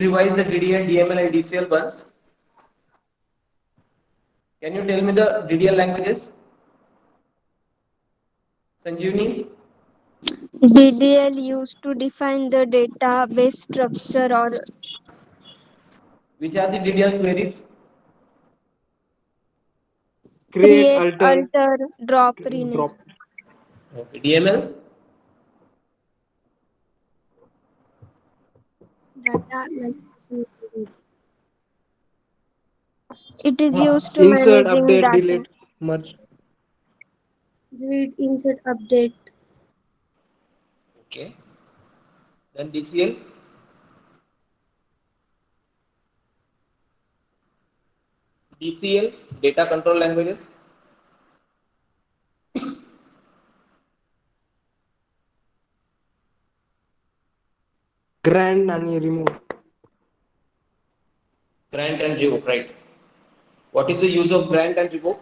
Revise the DDL, DML, and DCL once. Can you tell me the DDL languages? Sanjeevni, DDL used to define the database structure or which are the DDL queries? Create, create, alter, alter, drop, rename. drop. Okay. DML, Data like It is used to Insert, managing update, data. delete, merge. read, insert, update, okay. Then DCL, DCL, data control languages. Grant आणि remove. Grant and revoke, right? What is the use of grant and revoke?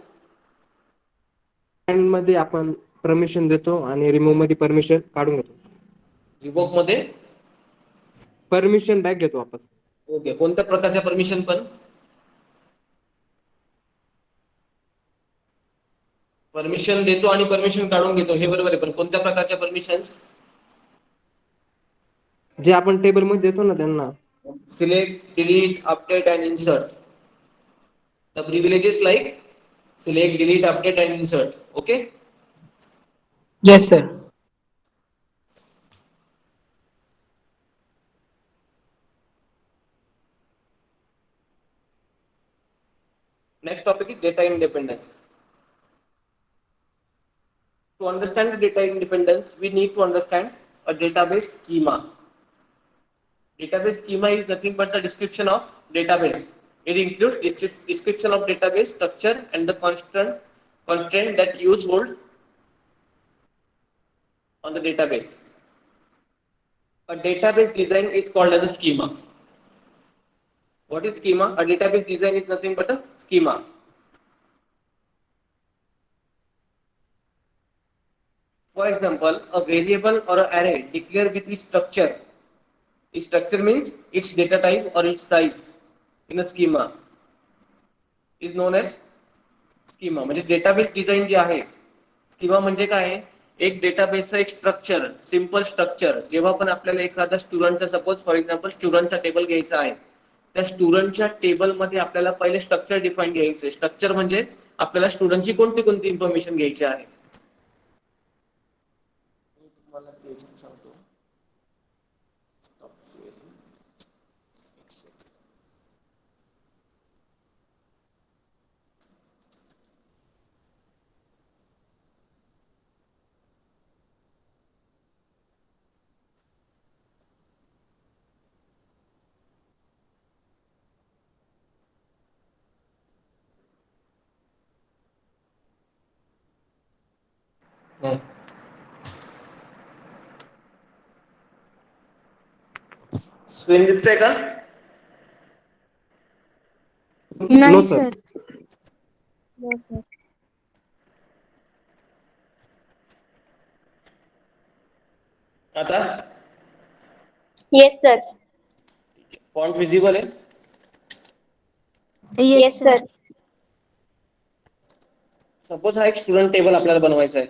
Grant मध्ये आपण permission देतो आणि remove मध्ये permission काढून घेतो. Revoke मध्ये permission back घेतो वापस. ओके. कोणत्या प्रकारच्या परमिशन पण? परमिशन देतो आणि परमिशन काढून घेतो हे बरोबर आहे, पण कोणत्या प्रकारच्या परमिशन्स? जे आपण टेबल मध्ये देतो ना त्यांना. Select, delete, update, and insert. The privileges like select, delete, update, and insert. Okay. Yes, sir. Next topic is data independence. To understand the data independence, we need to understand a database schema. Database schema is nothing but the description of database. It includes description of database structure and the constraint that use hold on the database. A database design is called as a schema. What is schema? A database design is nothing but a schema. For example, a variable or an array declared with its structure. Its structure means its data type or its size in a schema is known as schema. म्हणजे database design जे आहे, schema म्हणजे काय आहे? एक डेटाबेसचा एक structure, simple structure. जेव्हा पण आपल्याला एखादा स्टुडंटचा सपोज फॉर एक्झाम्पल स्टुडंटचा टेबल घ्यायचा आहे, त्या स्टुडंटच्या टेबलमध्ये आपल्याला पहिले स्ट्रक्चर डिफाईन घ्यायचं आहे. स्ट्रक्चर म्हणजे आपल्याला स्टुडंटची कोणती कोणती इन्फॉर्मेशन घ्यायची आहे. तुम्हाला ते सांगतो. स्क्रीन दिसतंय का? नाही No, sir. Sir. no sir. आता Yes sir. फॉन्ट विजिबल आहे. Yes sir. सपोज हा एक स्टुडंट टेबल आपल्याला बनवायचा आहे.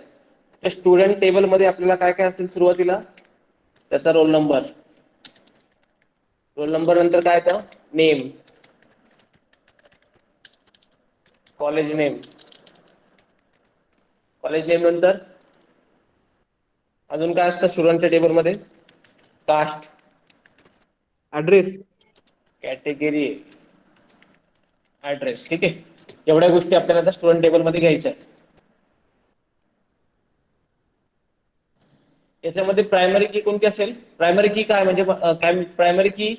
त्या स्टुडंट टेबल मध्ये आपल्याला काय काय असेल सुरुवातीला? त्याचा रोल नंबर. रोल नंबर नंतर काय येतं? Name, college name, college name नंतर अजून काय असतं स्टुडंटच्या टेबल मध्ये? Caste, address, category, address. ठीक आहे. एवढ्या गोष्टी आपल्याला आता स्टुडंट टेबल मध्ये घ्यायच्या आहेत. याच्यामध्ये प्रायमरी की कोणती असेल? प्रायमरी की काय म्हणजे प्रायमरी की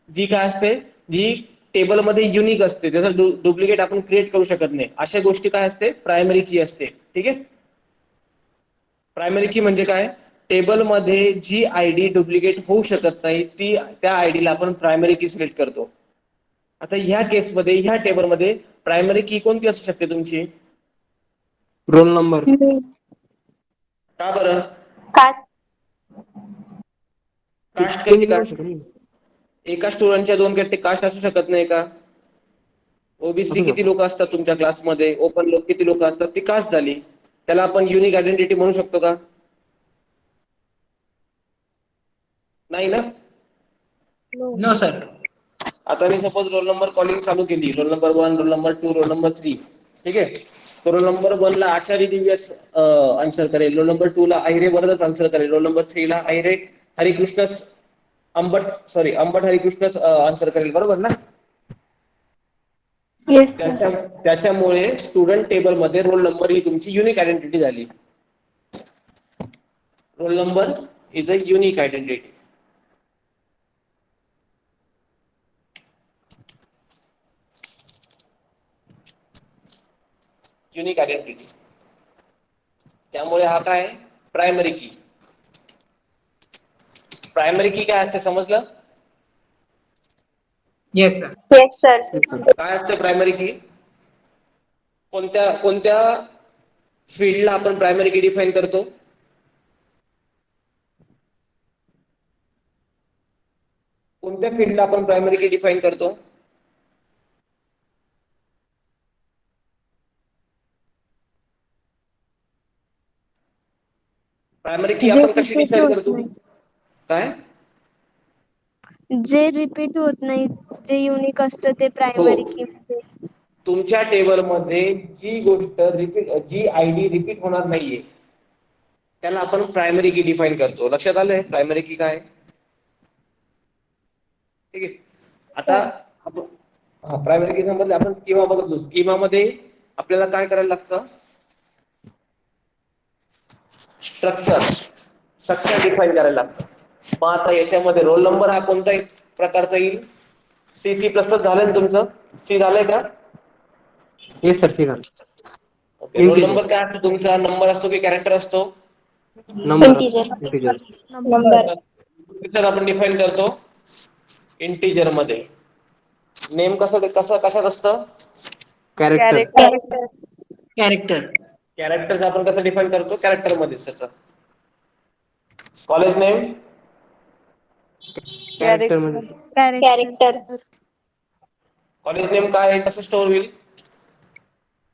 जी काय असते, जी टेबल मध्ये युनिक असते, त्याचा डुप्लिकेट आपण क्रिएट करू शकत नाही, अशा गोष्टी काय असते? प्रायमरी की असते. ठीक आहे. प्रायमरी की म्हणजे काय? टेबल मध्ये जी आयडी डुप्लिकेट होऊ शकत नाही, ती त्या आयडीला आपण प्रायमरी की सिलेक्ट करतो. आता ह्या केसमध्ये ह्या टेबलमध्ये प्रायमरी की कोणती असू शकते तुमची? Roll number. का बरं? Cast. कास्ट चेंज कशी करू काय? शकतो. एका स्टुडंटच्या 2 कास्ट असू शकत नाही का? ओबीसी असू किती शकतो. लोक असतात तुमच्या क्लासमध्ये, ओपन लोक किती लोक असतात, ती कास्ट झाली. त्याला आपण युनिक आयडेंटिटी म्हणू शकतो का? नाही ना. No. No, sir. आता मी सपोज रोल नंबर कॉलिंग चालू केली, roll number 1, roll number 2, roll number 3, ठीक आहे. तर रोल नंबर 1 ला आचार्य दिव्यस आन्सर करेल, रोल नंबर 2 ला आहिरे वरदच आन्सर करेल, रोल नंबर 3 ला आहिरे हरिकृष्णच अंबट हरिकृष्णच आन्सर करेल, बरोबर ना. Yes, त्याच्या त्याच्यामुळे स्टुडंट टेबल मध्ये रोल नंबर ही तुमची युनिक आयडेंटिटी झाली. Roll number is a unique identity. Unique identity. त्यामुळे हा काय प्रायमरी की. प्रायमरी की काय असते समजलं? Yes, sir. Yes, sir. काय असते प्रायमरी की? कोणत्या कोणत्या फील्डला आपण प्रायमरी की डिफाईन करतो? कोणत्या फील्डला आपण प्रायमरी की डिफाईन करतो? प्रायमरी की जे आपण कशी repeat डिसाईड होत करतो? नाही. काय? जे रिपीट होत नाही, जे युनिक असतं ते प्रायमरी की मध्ये. तुमच्या टेबलमध्ये जी गोष्ट जी आयडी रिपीट होणार नाहीये त्याला आपण प्रायमरी की डिफाईन करतो. लक्षात आलंय प्रायमरी की काय? ठीक आहे. आता आपण प्रायमरी की मध्ये आपण स्कीमा बघतो. स्कीमा मध्ये आपल्याला काय करायला लागतं? स्ट्रक्चर डिफाईन करायला लागतं. मग आता याच्यामध्ये रोल नंबर हा कोणत्याही प्रकारचा येईल? सी प्लस प्लस झालंय ना तुमचं? सी झालंय का? येस सर, ठीक आहे. ओके. Role Integer. नंबर काय असतो तुमचा? नंबर असतो की कॅरेक्टर असतो? Number Integer. इंटिजर. Number. तर आपण डिफाईन करतो इंटिजर मध्ये. नेम कशात असतं? कॅरेक्टर. Character. Character. कॅरेक्टर्स आपण कसं डिफाईन करतो? कॅरेक्टर मध्ये त्याचं. College name? कॅरेक्टर मध्ये. कॅरेक्टर. Character. कॉलेज नेम काय आहे? कसं स्टोअर होईल?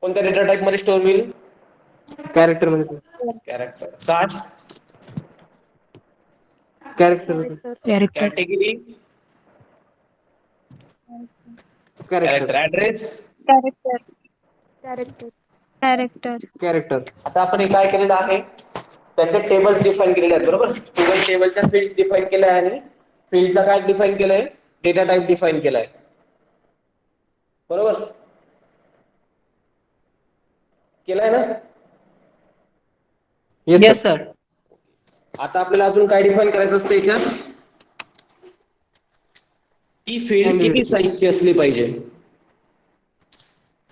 कोणत्या डेटा टाइप मध्ये स्टोअर होईल? कॅरेक्टर मध्ये. कॅरेक्टर. कास्ट? कॅरेक्टर मध्ये. Character. Category? Character. Character. Address? Character. Character. Character. Character. आता आपण हे काय केलेलं आहे? त्याचे टेबल्स डिफाईन केलेले आहेत, बरोबर. स्टुडंट टेबलच्या फील्ड डिफाईन केल्या आहे आणि फील्डचा काय डिफाईन केलंय? डेटा टाइप डिफाईन केलाय, बरोबर. केलाय ना? Yes Yes, sir. sir. आता आपल्याला अजून काय डिफाईन करायचं असतं याच्यात? ती फील्ड किती Candidate. साईजची असली पाहिजे?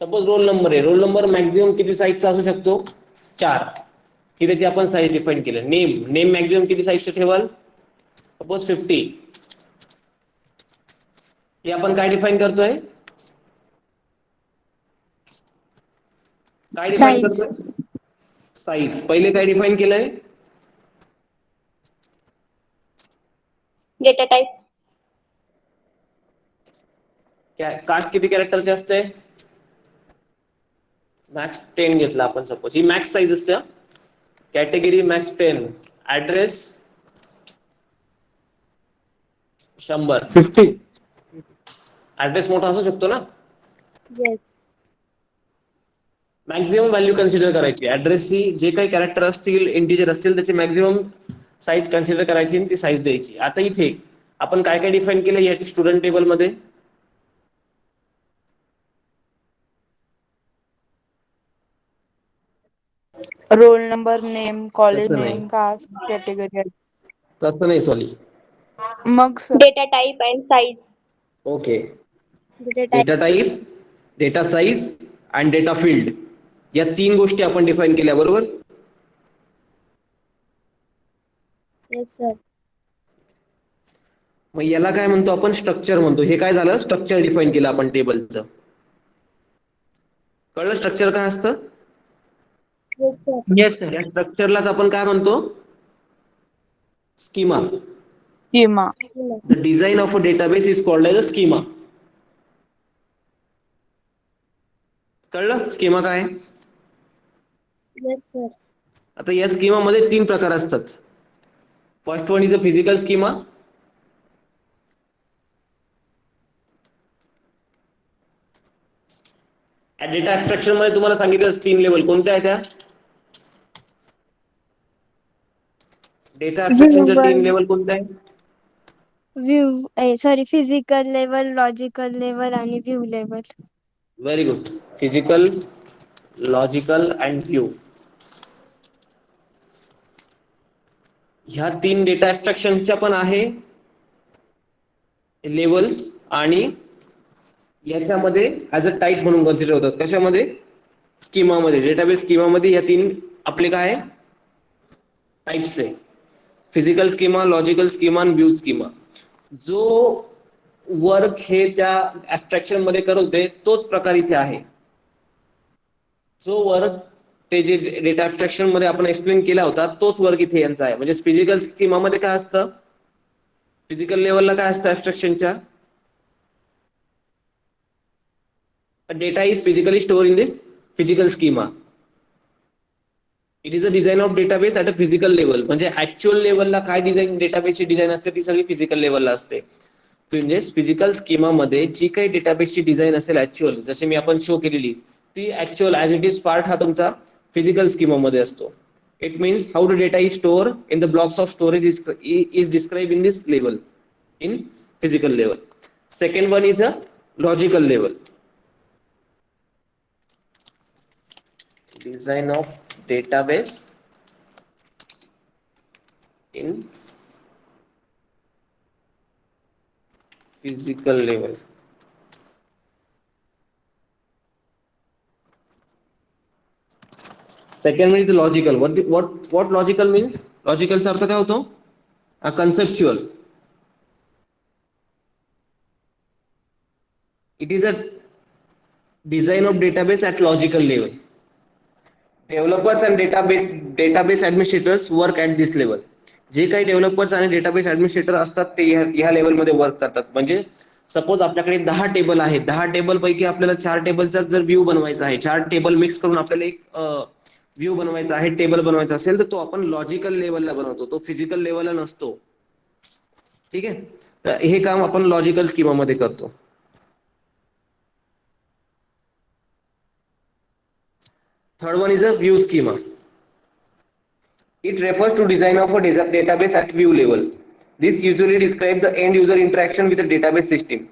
सपोज रोल नंबर आहे. रोल नंबर मॅक्झिमम किती साईजचा असू शकतो? 4. की त्याची आपण साईज डिफाईन केलं. नेम मॅक्झिमम किती साईजचं ठेवाल? सपोज 50. हे आपण काय डिफाईन करतोय? काय डिफाईन साईज. करतोय? साईज. पहिले काय डिफाईन केलंय? Data type. कास्ट किती कॅरेक्टरचे असते? मॅक्स 10 घेतला आपण सपोज. ही मॅक्स साईज असते. Category max 10. ऍड्रेस 100. 50. ऍड्रेस मोठा असू शकतो ना. Yes. मॅक्झिमम व्हॅल्यू कन्सिडर करायची. ऍड्रेसची जे काही कॅरेक्टर असतील, इंटिजर असतील, त्याची मॅक्झिमम साईज कन्सिडर करायची आणि ती साईज द्यायची. आता इथे आपण काय काय डिफाईन केलं या स्टुडंट टेबल मध्ये? रोल नंबर, नेम, कॉलेज तसं नाही, नेम, कास्ट, कॅटेगरी. तसं नाही सॉली. मग sir Data type and size. Okay. Data type. Data type, data size आणि डेटा फील्ड या 3 गोष्टी आपण डिफाईन केल्या, बरोबर. Yes, sir. मग याला काय म्हणतो आपण? स्ट्रक्चर म्हणतो. हे काय झालं? स्ट्रक्चर डिफाईन केलं आपण टेबलचं. कळलं स्ट्रक्चर काय असतं? Yes, sir. Yes, sir. या स्ट्रक्चरलाच आपण काय म्हणतो? Schema. Schema. The design of a database is called as a schema. कळलं स्कीमा काय आहे? Yes, sir. आता या स्कीमा मध्ये 3 प्रकार असतात. First one is a physical schema. Data abstraction मध्ये तुम्हाला सांगितलं 3 लेवल कोणत्या आहेत त्या? डेटा ऍब्स्ट्रॅक्शनच्या 3 लेवल कोणत्या आहेत? फिजिकल लेवल, लॉजिकल लेवल आणि view level. Very good. Physical, logical and view. ह्या 3 डेटा ऍब्स्ट्रॅक्शनच्या पण आहे लेवल्स आणि याच्यामध्ये ऍज अ टाईप म्हणून कन्सिडर होतात. कशामध्ये? स्कीमामध्ये. डेटाबेस स्कीमामध्ये या 3 आपले काय आहे? टाइप्स आहे. फिजिकल स्कीमा, लॉजिकल स्कीमा आणि व्ह्यू स्कीमा. जो वर्क हे त्या ऍब्स्ट्रॅक्शन मध्ये करवते तोच प्रकार इथे आहे. जो वर्क ते जे डेटा ऍब्स्ट्रॅक्शन मध्ये आपण एक्सप्लेन केला होता तोच वर्क इथे यांचा आहे. म्हणजे फिजिकल स्कीमामध्ये काय असतं? फिजिकल लेवलला काय असतं ऍब्स्ट्रॅक्शनच्या? Data is physically stored in this physical schema. It is a design of database at a physical level. म्हणजे ऍक्च्युअल लेवलला काय डिझाइन डेटाबेसची डिझाईन असते ती सगळी फिजिकल लेवलला असते. म्हणजे फिजिकल स्कीमा मध्ये जी काही डेटाबेसची डिझाईन असेल ऍक्च्युअल जसे मी आपण शो केलेली ती actual as it is part हा तुमचा फिजिकल स्कीमा मध्ये असतो. It means how the data is store in the blocks of storage is describe in this level in physical level. Second one is a logical level. Design of database in physical level. Second one is the logical. What logical means? Logical चा अर्थ काय होतो? Conceptual. It is a design of database at logical level. Developers and database administrators work at this level. जे काही developers आणि database administrator असतात ते ह्या लेवलमध्ये वर्क करतात. म्हणजे सपोज आपल्याकडे 10 टेबल आहेत. 10 टेबल पैकी आपल्याला 4 टेबलचा जर व्ह्यू बनवायचा आहे, 4 टेबल मिक्स करून आपल्याला एक व्ह्यू बनवायचा आहे, टेबल बनवायचा असेल तर तो आपण लॉजिकल लेवलला बनवतो. तो फिजिकल लेवलला नसतो. ठीक आहे. तर हे काम आपण लॉजिकल स्कीमामध्ये करतो. Third one is a view schema. It refers to design of a database at view level. This usually describes the end user interaction with the database system.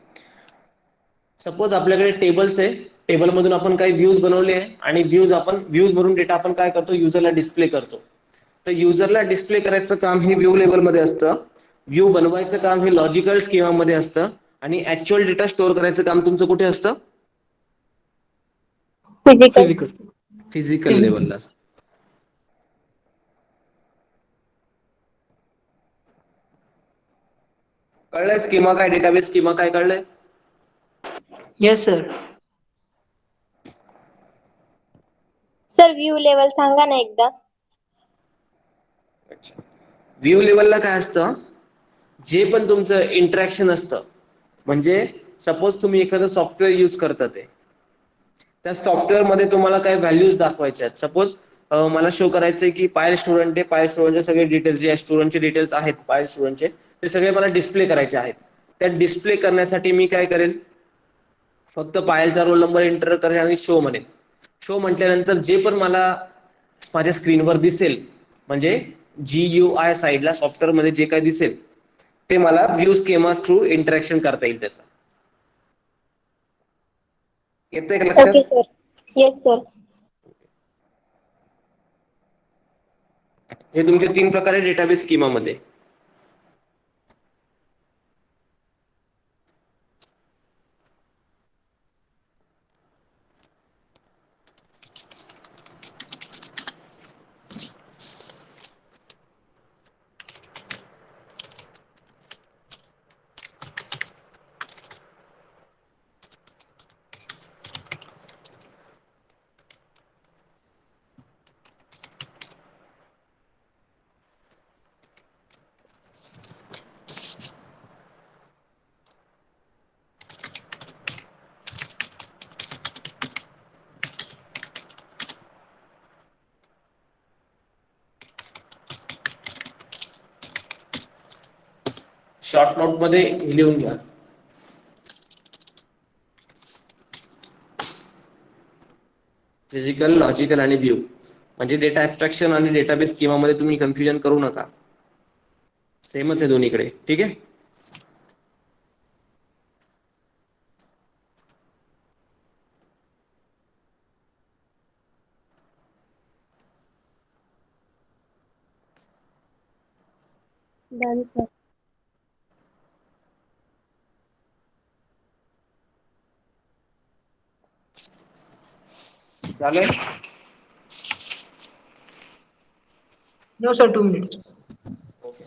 Suppose आपल्याकडे टेबल्स आहे, टेबल मधून आपण काही views बनवले आहे आणि views भरून data आपण काय करतो युजरला डिस्प्ले करतो. तर युजरला डिस्प्ले करायचं काम हे व्ह्यू लेवल मध्ये असतं. व्ह्यू बनवायचं काम हे लॉजिकल स्कीमा मध्ये असतं आणि ऍक्च्युअल डेटा स्टोअर करायचं काम तुमचं कुठे असतं? Physical. फिजिकल लेवलला. कळलंय स्कीमा काय, डेटाबेस स्कीमा काय कळलंय? Yes, sir. Sir, view level सांगा ना एकदा. व्ह्यू लेवलला काय असतं? जे पण तुमचं इंटरॅक्शन असतं म्हणजे सपोज तुम्ही एखादं सॉफ्टवेअर यूज करता त्या सॉफ्टवेअर मध्ये तुम्हाला काही व्हॅल्यूज दाखवायच्या आहेत. सपोज मला शो करायचंय की पायल स्टुडंट आहे, पायल स्टुडंटचे सगळे डिटेल्स जे स्टुडंटचे डिटेल्स आहेत पायल स्टुडंटचे ते सगळे मला डिस्प्ले करायचे आहेत. त्या डिस्प्ले करण्यासाठी मी काय करेल? फक्त पायलचा रोल नंबर एंटर करेल आणि शो म्हणेल. शो म्हटल्यानंतर जे पण मला माझ्या स्क्रीनवर दिसेल म्हणजे GUI साइडला सॉफ्टवेअर मध्ये जे काही दिसेल ते मला व्ह्यू स्कीमा थ्रू इंटरॅक्शन करता येईल त्याचं. येतंय का लक्षात? Okay, sir. Yes, sir. हे तुमचे 3 प्रकार आहे डेटाबेस स्कीमामध्ये. शॉर्ट नोट मध्ये हे लिहून घ्या. फिजिकल, लॉजिकल आणि व्ह्यू म्हणजे डेटा ऍब्स्ट्रॅक्शन आणि डेटाबेस स्कीमा मध्ये तुम्ही कन्फ्युजन करू नका. सेमच आहे दोन्हीकडे. ठीक आहे. Done sir. चालेल. No, sir, 2 minutes. Okay.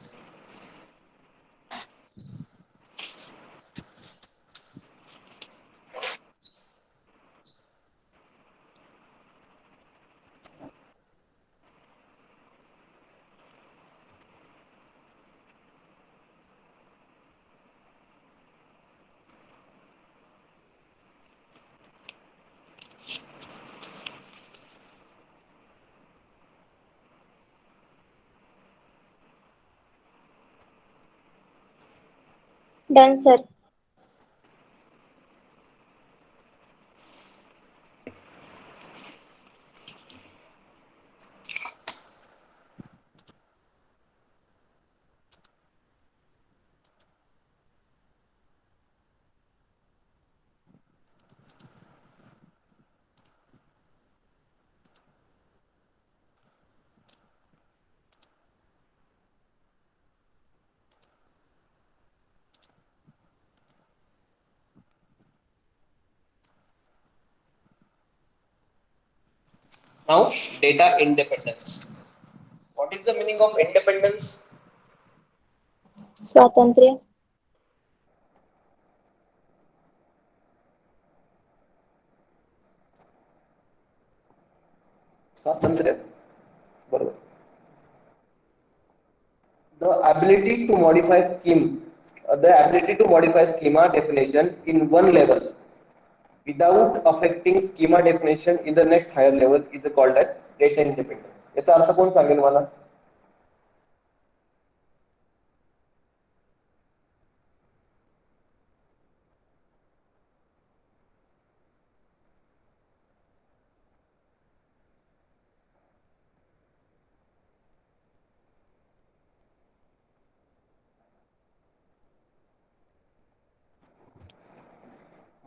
Done sir. Now, data independence. What is the meaning of independence? स्वातंत्र्य. स्वातंत्र्य. बरोबर. The ability to modify schema definition in one level without affecting schema definition in the next higher level is called as data independence. याचा अर्थ कोण सांगेल मला?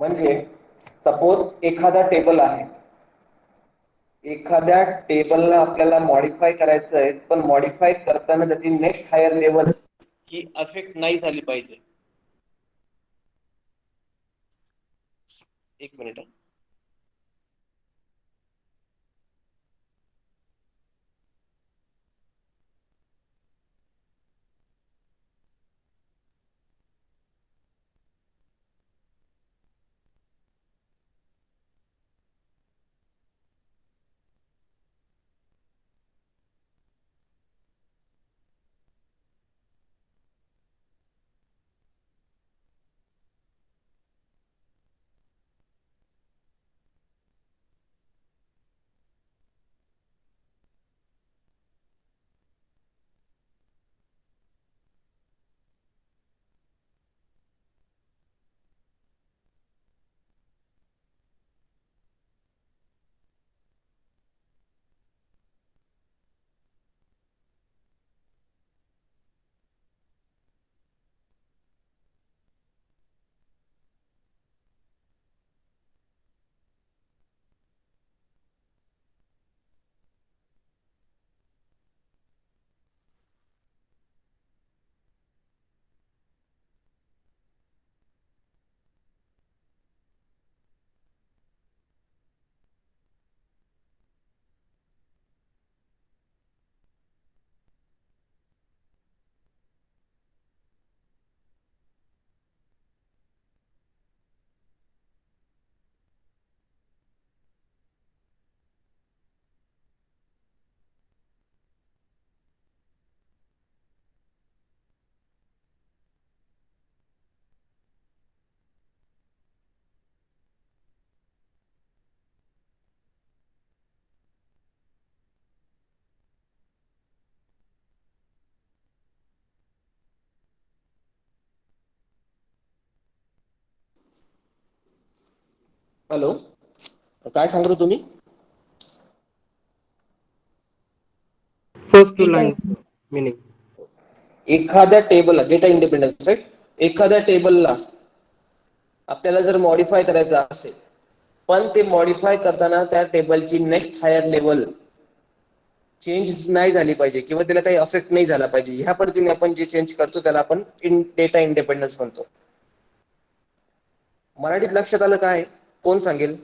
म्हणजे suppose एखादा टेबल आहे. एखाद्या टेबलला आपल्याला मॉडिफाय करायचं आहे, पण मॉडिफाय करताना त्याची नेक्स्ट हायर लेवल ही अफेक्ट नाही झाली पाहिजे. एक मिनिट. हॅलो, काय सांगतो तुम्ही? First two lines meaning. एखाद्या टेबलला डेटा इंडिपेंडन्स राईट, एखाद्या टेबलला आपल्याला जर मॉडिफाय करायचं असेल, पण ते मॉडिफाय करताना त्या टेबलची नेक्स्ट हायर लेवल चेंज नाही झाली पाहिजे किंवा त्याला काही अफेक्ट नाही झाला पाहिजे, ह्या पद्धतीने आपण जे चेंज करतो त्याला आपण डेटा इंडिपेंडन्स म्हणतो. मराठीत लक्षात आलं काय? कोण सांगेल?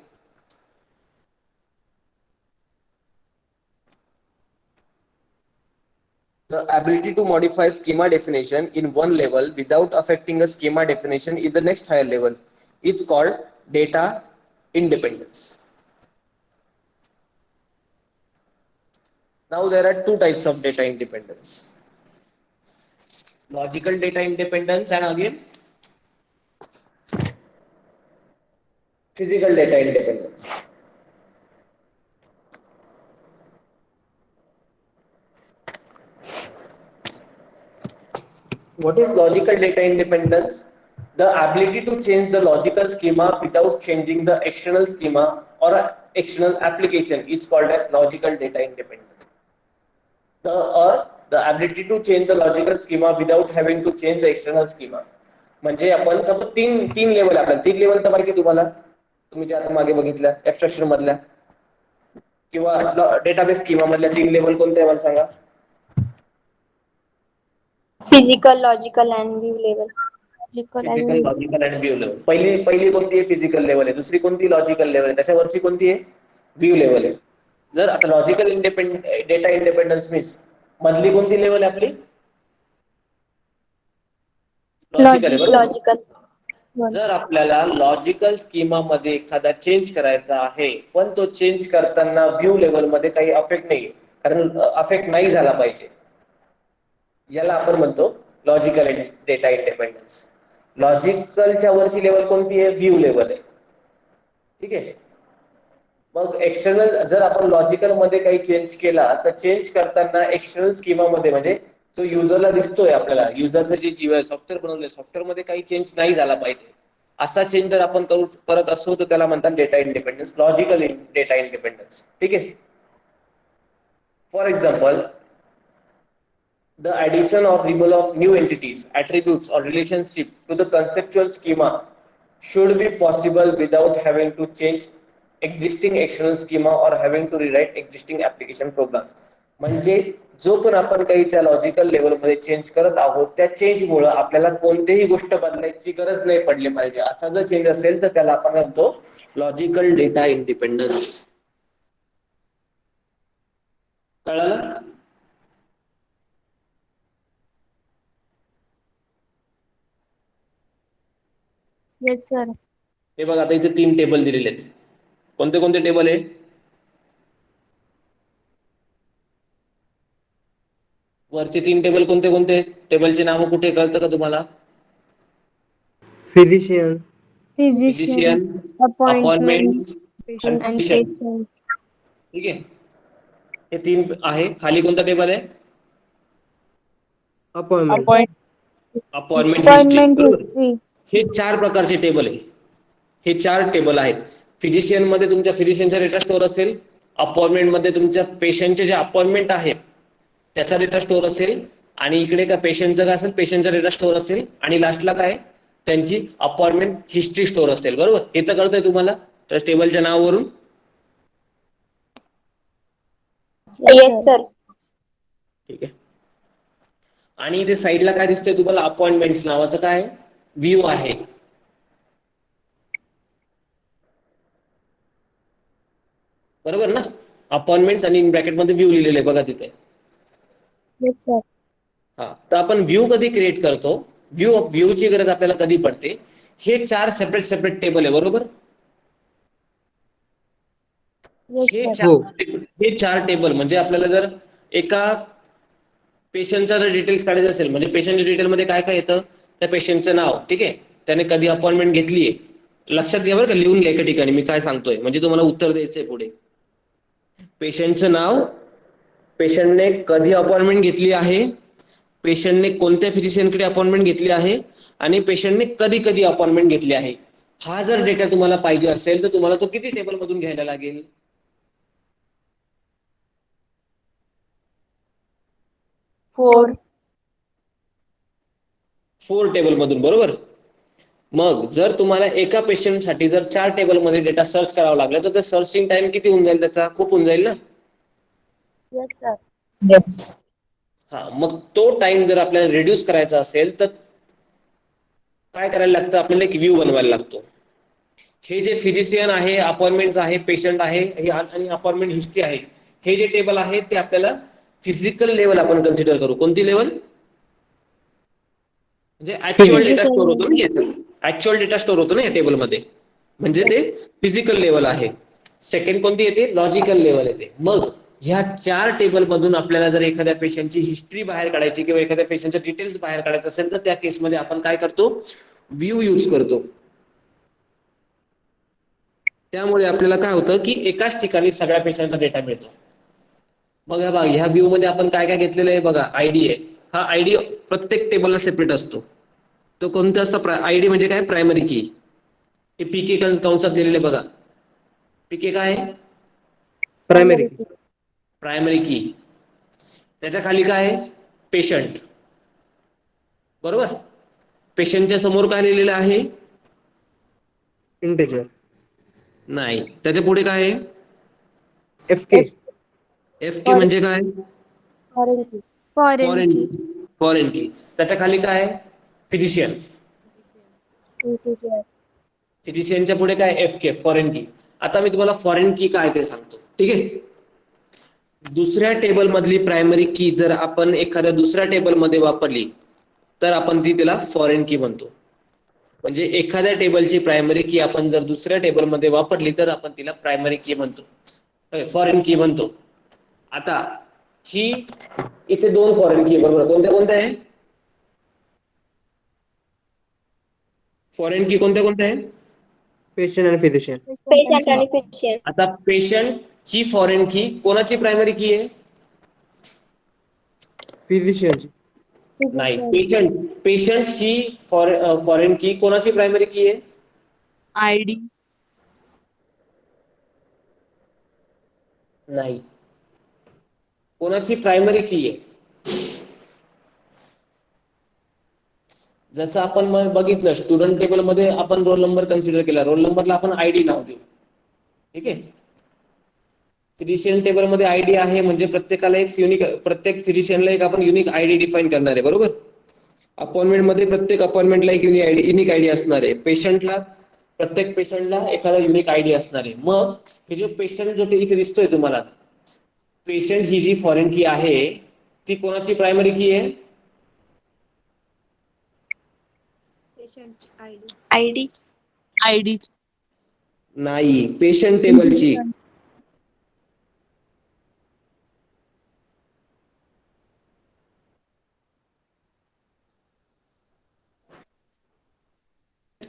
The ability to modify schema definition in one level without affecting a schema definition in the next higher level is called data independence. Now there are two types of data independence: logical data independence and again physical data independence. What is logical data independence? The ability to change the logical schema without changing the external schema or external application is called as logical data independence. The ability to change the logical schema without having to change the external schema. म्हणजे आपण suppose तीन level, आपल्याला 3 level तर माहिती तुम्हाला, तुम्ही जे आता मागे बघितल्या ऍब्स्ट्रॅक्शन मधल्या किंवा डेटाबेस स्कीमा मधल्या 3 लेवल कोणत्या मला सांगा? Physical, logical and view level. Physical, logical आणि व्ह्यू लेवल. पहिली कोणती आहे? फिजिकल लेवल आहे. दुसरी कोणती? लॉजिकल लेवल आहे. त्याच्यावरची कोणती आहे? व्ह्यू लेवल आहे. जर आता लॉजिकल डेटा इंडिपेंडन्स मीन्स मधली कोणती लेवल आहे आपली? लॉजिकल आहे, बरोबर? लॉजिकल. जर आपल्याला लॉजिकल स्कीमा मध्ये एखादा चेंज करायचा आहे, पण तो चेंज करताना व्ह्यू लेवल मध्ये काही अफेक्ट नाही, कारण अफेक्ट नाही झाला पाहिजे, याला आपण म्हणतो लॉजिकल डेटा इंडिपेंडन्स. लॉजिकलच्या वरची लेवल कोणती आहे? व्ह्यू लेवल आहे. ठीक आहे. मग एक्सटर्नल, जर आपण लॉजिकल मध्ये काही चेंज केला तर चेंज करताना एक्सटर्नल स्कीमा मध्ये, म्हणजे जो युजरला दिसतोय, आपल्याला युजरचं जे जीव आहे, सॉफ्टवेअर बनवलंय, सॉफ्टवेअर मध्ये काही चेंज नाही झाला पाहिजे, असा चेंज जर आपण करत असतो तर त्याला म्हणतात data independence, logical data independence. ठीक आहे. For example, the addition or removal of new entities, attributes or relationship to the conceptual schema should be possible without having to change existing external schema or having to rewrite existing application programs. म्हणजे जो पण आपण काही त्या logical level मध्ये change करत आहोत, त्या चेंज मुळे आपल्याला कोणतीही गोष्ट बदलायची गरज नाही पडली पाहिजे, असा जर चेंज असेल तर त्याला आपण म्हणतो लॉजिकल डेटा इंडिपेंडन्स. कळलं? Yes sir. हे बघा, आता इथे 3 टेबल दिलेले आहेत. कोणते कोणते टेबल आहे? वरचे 3 टेबल कोणते कोणते? टेबलचे नाव कुठे कळतं का तुम्हाला? Physician, physician, appointment, Patient. Patient. ठीक आहे. हे 3 आहे. खाली कोणता टेबल आहे? Appointment, appointment history. हे 4 प्रकारचे टेबल आहे. हे 4 टेबल आहेत. फिजिशियन मध्ये तुमच्या फिजिशियनचा डेटा स्टोअर असेल, अपॉइंटमेंट मध्ये तुमच्या पेशंटचे जे अपॉइंटमेंट आहेत त्याचा डेटा स्टोअर असेल, आणि इकडे का पेशंटचं काय असेल? पेशंटचा डेटा स्टोअर असेल, आणि लास्टला काय? त्यांची अपॉइंटमेंट हिस्ट्री स्टोअर असेल. बरोबर? हे तर कळतंय तुम्हाला त्या टेबलच्या नावावरून? Yes sir. ठीक आहे. आणि इथे साईडला काय दिसतंय तुम्हाला? अपॉइंटमेंट्स नावाचं काय व्ह्यू आहे. बरोबर ना? अपॉइंटमेंट्स आणि इन ब्रॅकेट मध्ये व्ह्यू लिहिलेलं आहे बघा तिथे. Yes sir. हा, तर आपण व्ह्यू कधी क्रिएट करतो? व्ह्यूची गरज आपल्याला कधी पडते? हे 4 सेपरेट टेबल आहे. बरोबर? हे 4 टेबल म्हणजे आपल्याला जर एका पेशंटचा जर डिटेल्स काढायचं असेल, म्हणजे पेशंटच्या डिटेल मध्ये काय काय येतं? त्या पेशंटचं नाव, ठीक आहे, त्याने कधी अपॉइंटमेंट घेतलीये, लक्षात घ्या बरं का, लिहून घ्या एका ठिकाणी मी काय सांगतोय, म्हणजे तुम्हाला उत्तर द्यायचंय पुढे. पेशंटचं नाव, पेशंटने कधी अपॉइंटमेंट घेतली आहे, पेशंटने कोणत्या फिजिशियनकडे अपॉइंटमेंट घेतली आहे, आणि पेशंटने कधी कधी अपॉइंटमेंट घेतली आहे. हा जर डेटा तुम्हाला पाहिजे असेल तर तुम्हाला तो किती टेबल मधून घ्यायला लागेल? 4. 4 टेबल मधून, बरोबर. मग जर तुम्हाला एका पेशंटसाठी जर 4 टेबलमध्ये डेटा सर्च करावा लागला तर सर्चिंग टाइम किती होऊन जाईल? त्याचा खूप होऊन जाईल ना. Yes, sir. Yes. हा, मग तो टाइम जर आपल्याला रिड्यूस करायचा असेल तर काय करायला लागतं? आपल्याला एक व्ह्यू बनवायला लागतो. हे जे फिजिशियन आहे, अपॉइंटमेंट्स आहे, पेशंट आहे आणि अपॉइंटमेंट हिस्ट्री आहे, हे जे टेबल आहे ते आपल्याला फिजिकल लेवल आपण कन्सिडर करू. कोणती लेवल? म्हणजे ऍक्च्युअल डेटा स्टोर होतो ना याच्यात. ऍक्च्युअल डेटा स्टोर होतो ना या टेबलमध्ये, म्हणजे ते फिजिकल लेवल आहे. सेकंड कोणती येते? लॉजिकल लेवल येते. मग ह्या 4 टेबल मधून आपल्याला जर एखाद्या पेशंटची हिस्ट्री बाहेर काढायची किंवा एखाद्या पेशंटच्या डिटेल्स बाहेर काढायचं असेल तर त्या केसमध्ये आपण काय करतो? व्ह्यू यूज करतो. त्यामुळे आपल्याला काय होतं की एकाच ठिकाणी सगळ्या पेशंटचा डेटा मिळतो. मग बघा, ह्या व्ह्यू मध्ये आपण काय काय घेतलेलं आहे बघा. आयडी आहे. हा आयडी प्रत्येक टेबलला सेपरेट असतो. तो कोणता असतो? आयडी म्हणजे काय? प्रायमरी की. हे पीके कंसात दिलेले बघा. पीके काय आहे? प्रायमरी की. प्रायमरी की. त्याच्या खाली काय आहे? पेशंट, बरोबर. पेशंटच्या समोर काय लिहिलेलं आहे? इंटेजर. नाही. त्याच्या पुढे काय आहे? FK. FK म्हणजे काय? Foreign key. फॉरेन की. फॉरेन की. त्याच्या खाली काय आहे? फिजिशियन. Integer. फिजिशियनच्या पुढे काय? FK, फॉरेन की. आता मी तुम्हाला फॉरेन की काय ते सांगतो, ठीक आहे. दुसऱ्या टेबल मधली प्रायमरी की जर आपण एखाद्या दुसऱ्या टेबल मध्ये वापरली तर आपण ती त्याला फॉरेन की म्हणतो. म्हणजे एखाद्या टेबलची प्रायमरी की आपण जर दुसऱ्या टेबल मध्ये वापरली तर आपण तिला प्रायमरी की म्हणतो, फॉरेन की म्हणतो. आता ही इथे 2 फॉरेन की, बरोबर. कोणत्या कोणत्या आहे? फॉरेन की कोणत्या कोणत्या आहे? पेशंट आणि फिजिशियन. Patient and physician. आता पेशंट ही फॉरेन की कोणाची प्रायमरी की आहे? फिजिशियनची. नाही. पेशंट ही फॉरेन की कोणाची प्रायमरी की आहे? ID. नाही. कोणाची प्रायमरी की आहे? जसं आपण मग बघितलं स्टुडंट टेबल मध्ये आपण रोल नंबर कन्सिडर केला. रोल नंबरला आपण आयडी नाव देऊ, ठीक आहे. फिजिशियन टेबल मध्ये आयडी आहे म्हणजे प्रत्येकाला एक युनिक, प्रत्येक फिजिशियनला एक आपण युनिक आयडी डिफाईन करणार आहे, बरोबर. अपॉइंटमेंट मध्ये प्रत्येक अपॉइंटमेंटला एक युनिक आयडी असणार आहे. पेशंटला प्रत्येक पेशंटला एखादा युनिक आयडी असणार आहे. मग हे जे पेशंट जो इथे दिसतोय तुम्हाला, पेशंट ही जी फॉरेन की आहे ती कोणाची प्रायमरी की आहे? ID. ID. नाही, पेशंट टेबलची.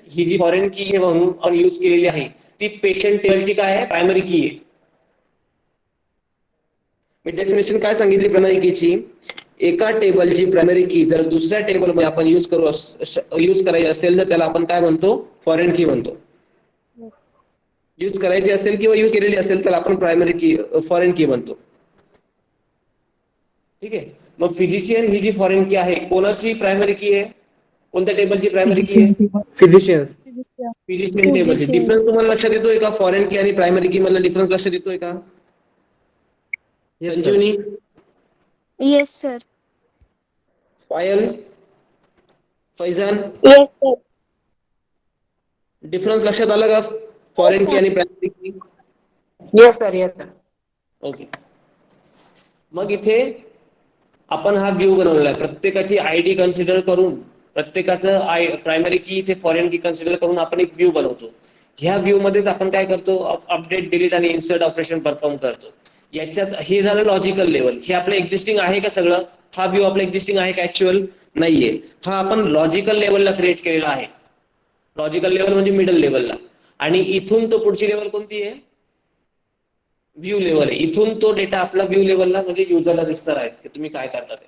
ही जी फॉरेन की आहे म्हणून यूज केलेली आहे ती पेशंट टेबलची काय आहे? प्रायमरी की आहे. मी डेफिनेशन काय सांगितली प्रायमरी कीची? एका टेबलची प्रायमरी की जर दुसऱ्या टेबलमध्ये आपण यूज करायची असेल तर त्याला आपण काय म्हणतो? फॉरेन की म्हणतो. यूज करायची असेल किंवा यूज केलेली असेल तर आपण प्रायमरी की, फॉरेन की म्हणतो, ठीक आहे. मग फिजिशियन ही जी फॉरेन की आहे कोणाची प्रायमरी की आहे? कोणत्या टेबलची प्रायमरी की आहे? फिजिशियन. फिजिशियन टेबलची. डिफरन्स तुम्हाला लक्षात येतोय का? फॉरेन की आणि प्रायमरी की मधला डिफरन्स लक्षात येतोय का? संजीवनी, येस सर. पायल, फैजान, Yes, sir. डिफरन्स लक्षात आला का? फॉरेन की आणि प्रायमरी की. Yes, sir. Yes, sir. Okay. मग इथे आपण हा व्ह्यू बनवलेला आहे. प्रत्येकाची आयडी कन्सिडर करून, प्रत्येकाचं प्रायमरी की इथे फॉरेन की कन्सिडर करून आपण एक व्ह्यू बनवतो. ह्या व्ह्यू मध्येच आपण काय करतो? अपडेट, डिलीट आणि इन्सर्ट ऑपरेशन परफॉर्म करतो. याच्यात हे झालं लॉजिकल लेवल. हे आपलं एक्झिस्टिंग आहे का सगळं? हा व्ह्यू आपलं एक्झिस्टिंग आहे का? ऍक्च्युअल नाहीये. हा आपण लॉजिकल लेवलला क्रिएट केलेला आहे. लॉजिकल लेवल म्हणजे मिडल लेवलला. आणि इथून तो पुढची लेवल कोणती आहे? व्ह्यू लेवल आहे. इथून तो डेटा आपला व्ह्यू लेवलला म्हणजे युजरला दिसणार आहे की तुम्ही काय करता ते.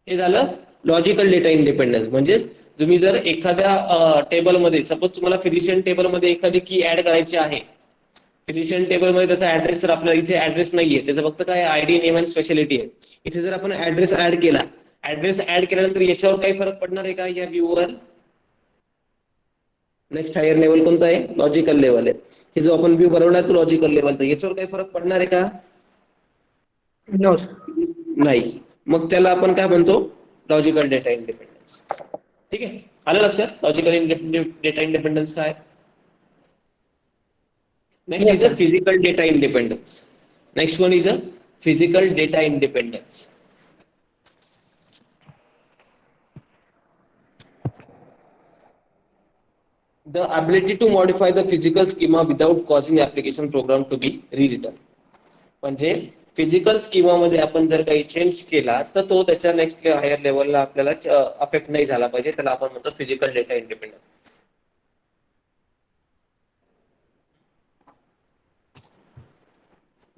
हे झालं लॉजिकल डेटा इंडिपेंडन्स. म्हणजे तुम्ही जर एखाद्या टेबलमध्ये सपोज तुम्हाला फिजिशियन टेबलमध्ये एखादी की ऍड करायची आहे, फिजिशियन टेबलमध्ये त्याचा ऍड्रेस जर आपल्याला इथे ऍड्रेस नाहीये, त्याचं फक्त काय आयडी नेम अँड स्पेशालिटी आहे. इथे जर आपण ऍड्रेस ऍड केला, ऍड्रेस ऍड केल्यानंतर याच्यावर काही फरक पडणार आहे का या व्ह्यूवर? नेक्स्ट हायर लेवल कोणता आहे? लॉजिकल लेवल आहे. हे जो आपण व्ह्यू बनवला तो लॉजिकल लेवलचा, याच्यावर काही फरक पडणार आहे का? No. नाही. मग त्याला आपण काय म्हणतो? Logical data independence. ठीक आहे, आलं लक्षात लॉजिकल डेटा इंडिपेंडन्स काय? Next Yes, is a sir. Physical data independence. Next one is a physical data independence. The ability to modify the physical schema without causing application program to be rewritten. म्हणजे physical schema मध्ये आपण जर काही change केला तर तो त्याच्या next higher लेवलला आपल्याला अफेक्ट नाही झाला पाहिजे, त्याला आपण म्हणतो physical data independence.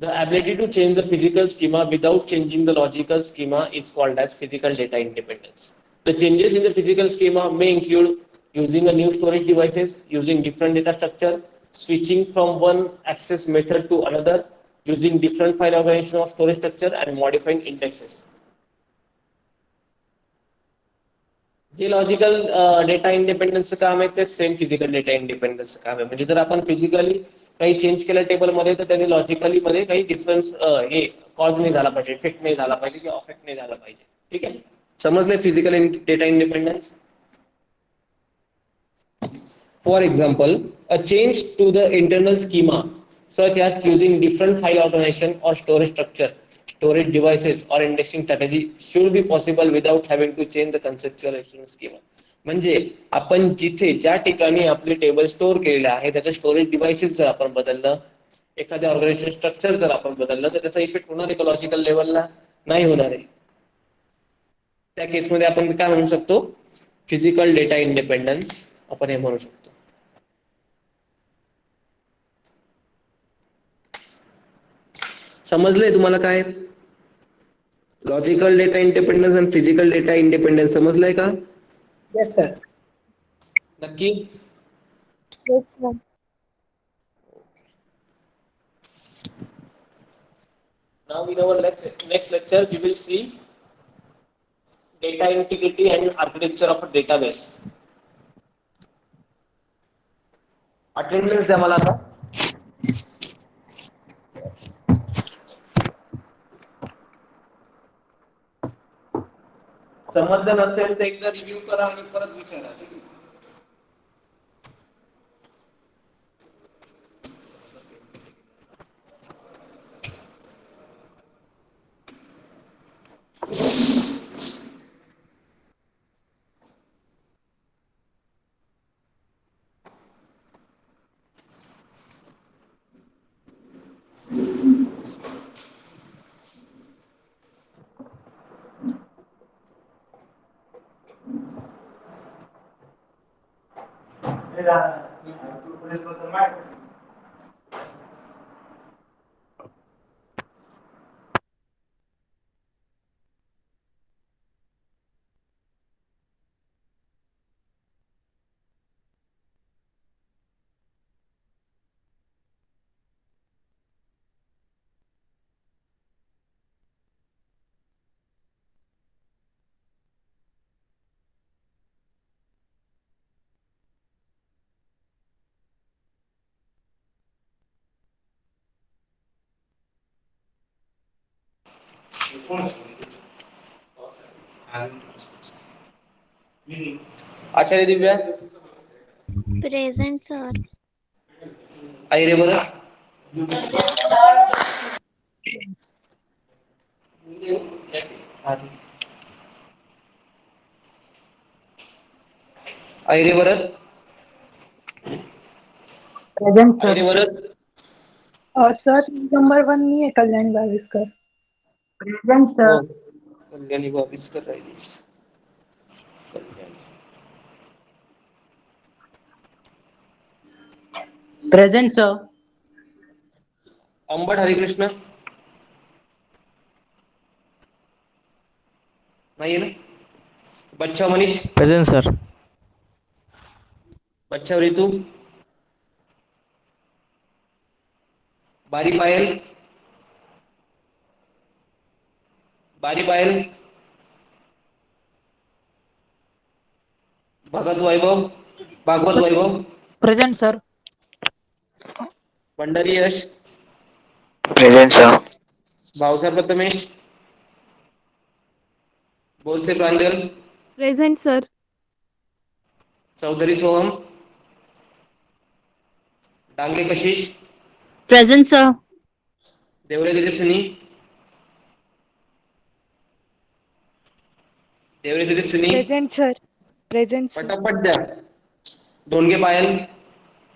The ability to change the physical schema without changing the logical schema is called as physical data independence. The changes in the physical schema may include using a new storage devices, using different data structure, switching from one access method to another, using different file organization of storage structure, and modifying indexes. जे logical data इंडिपेंडन्सचं काम आहे ते same physical data इंडिपेंडन्सचं काम आहे. म्हणजे जर आपण physically काही चेंज केलं टेबलमध्ये तर त्याने लॉजिकली मध्ये काही डिफरन्स हे कॉज नाही झाला पाहिजे, इफेक्ट नाही झाला पाहिजे किंवा अफेक्ट नाही झाला पाहिजे. ठीक आहे, समजले physical data independence? For example, a change to the internal schema, such as choosing different file organization or storage structure, storage devices or indexing strategy, should be possible without having to change the conceptual schema. म्हणजे आपण जिथे ज्या ठिकाणी आपले table store केलेले आहे त्याचं storage devices जर आपण बदललं, एखाद्या ऑर्गनायझेशन स्ट्रक्चर जर आपण बदललं तर त्याचा इफेक्ट होणार आहे का लॉजिकल लेवलला? नाही होणार आहे. त्या केसमध्ये आपण काय म्हणू शकतो? फिजिकल डेटा इंडिपेंडन्स आपण हे म्हणू शकतो. समजले तुम्हाला काय? लॉजिकल डेटा इंडिपेंडन्स आणि फिजिकल डेटा इंडिपेंडन्स समजलंय का? Yes, sir. नक्की? Yes, sir. Now in our next lecture we will see data integrity and architecture of a database. Attendance द्या मला आता. समजलं नसेल तर एकदा रिव्ह्यू करा आणि परत विचारा. आचार्य दिव्या Present, sir. आई रे बरं. आई रे भरत. Present, आई रे sir. भरत. सर नंबर 1 मी आहे कल्याण गाविस्कर. Present, sir. कल्याणी वाविस्कर राहिली. Present, sir. अंबट हरिकृष्ण नाहीये ना? बच्चा मनीष. Present sir. बच्चा ऋतू, Bari Payal, Bari Payal, Bhagat Vaibhav, Bhagwat Vaibhav, present sir. Bhandari Yash, present sir. Bhavsar Prathamesh, Borse Pranjal, present sir. Chaudhari Soham, Dange Kashish, present sir. Deore Tejaswini, Deore Tejaswini, present sir. Present sir. पटापट द्या. Dhondge Payal,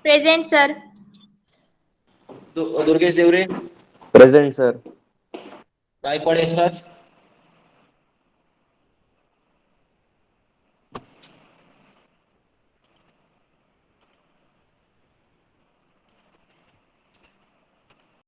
present sir. Durgesh Deore, present sir. Gaikwad Yashraj,